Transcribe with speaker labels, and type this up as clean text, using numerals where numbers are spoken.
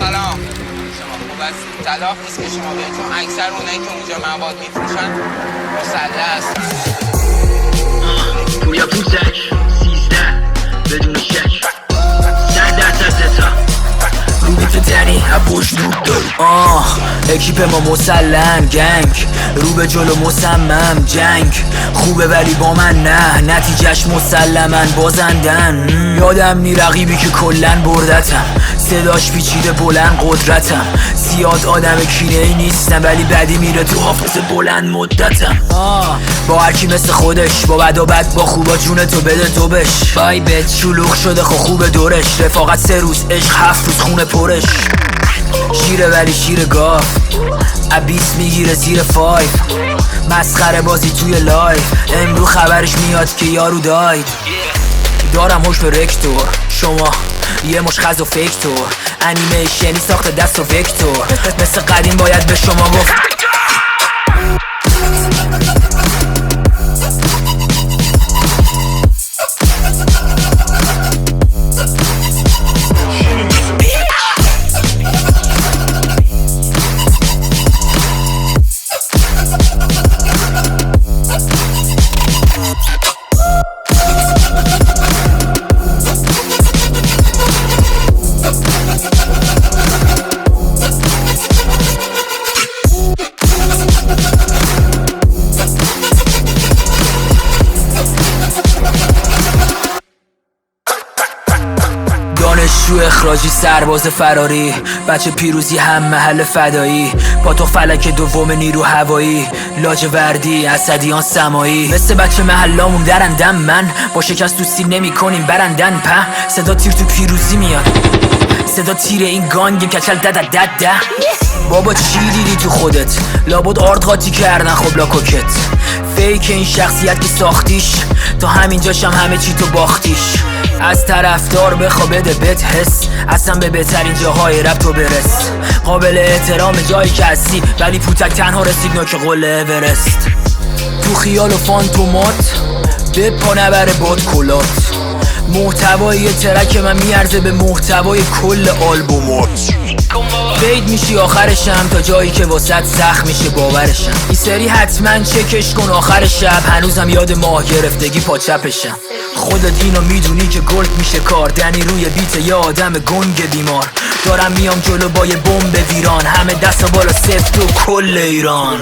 Speaker 1: سلام، شما خوب هستید؟ طلاق نیست که شما بیاید، چون اکثر اونایی که اونجا مواد میفروشن مسلح هستن.
Speaker 2: پویا پوزک 13 بدون شک 100% رو بیت تنی هبوش نوب داری اکیپ ما مسلم گنگ رو به جلو مصمم جنگ خوبه ولی با من نه نتیجهش مسلمن بازندن یادم نی رقیبی که کلن بردتم صداش پیچیده بلند قدرتم زیاد آدم کینه ای نیستم ولی بدی میره تو حافظه بلند مدتم با هرکی مثل خودش با بد و بد با خوبا جون تو بده تو بش بای بت شلوغ شده خو خوب دورش رفاقت 3 روز عشق 7 روز خونه پرش شیره ولی شیر گاف عبیس میگیره زیر 5 مسخره بازی توی لایف امرو خبرش میاد که یارو داید دارم هوش به رکتور شما یه مش خز و فکتور انیمیشنی ساخت دست و وکتور مثل قدیم باید به شما گفت دانشجو اخراجی سرباز فراری بچه پیروزی هم محل فدایی پاتوق فلک دوم نیرو هوایی لاجوردی اسدیان سمایی مثل بچه محلامون درندم من با شکست تو سیل نمی کنیم برندن په صدا تیر تو پیروزی میاد صدا تیر این گانگیم کچل ده بابا چی دیدی تو خودت لابد آرد قاطی کردن خب لاکوکت فیک این شخصیت که ساختیش تا همینجاشم همه چی تو باختیش از طرفدار بخوا بده بهت حس اصلا به بهترین جاهای رپ تو برس قابل احترام جایی که هستی ولی پوتک تنها رسید نوک قله اورست تو خیال و فانتومات به پا نبره باد کلات محتوای ترک من میارزه به محتوای کل آلبومات فید میشی آخرشم تا جایی که واسط سخت میشه باورشم این سری حتما چکش کن آخر شب هنوزم یاد ماه گرفتگی پا چپشم خودت اینو میدونی که گلد میشه کار دنی روی بیت یه آدم گنگ بیمار دارم میام جلو با یه بمب ویران همه دست بالا سفت و کل ایران